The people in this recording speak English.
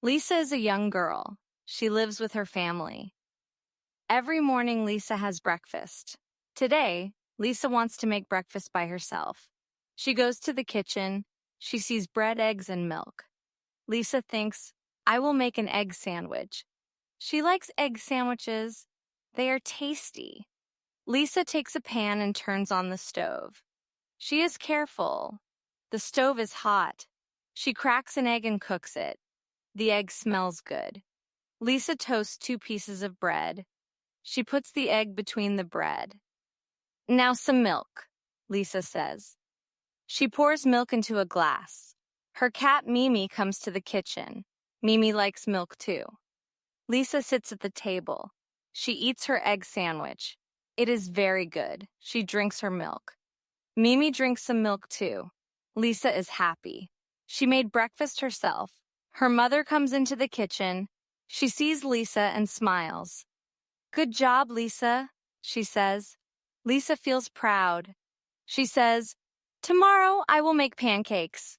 Lisa is a young girl. She lives with her family. Every morning, Lisa has breakfast. Today, Lisa wants to make breakfast by herself. She goes to the kitchen. She sees bread, eggs, and milk. Lisa thinks, I will make an egg sandwich. She likes egg sandwiches. They are tasty. Lisa takes a pan and turns on the stove. She is careful. The stove is hot. She cracks an egg and cooks it. The egg smells good. Lisa toasts 2 pieces of bread. She puts the egg between the bread. Now some milk, Lisa says. She pours milk into a glass. Her cat Mimi comes to the kitchen. Mimi likes milk too. Lisa sits at the table. She eats her egg sandwich. It is very good. She drinks her milk. Mimi drinks some milk too. Lisa is happy. She made breakfast herself. Her mother comes into the kitchen. She sees Lisa and smiles. Good job, Lisa, she says. Lisa feels proud. She says, tomorrow I will make pancakes.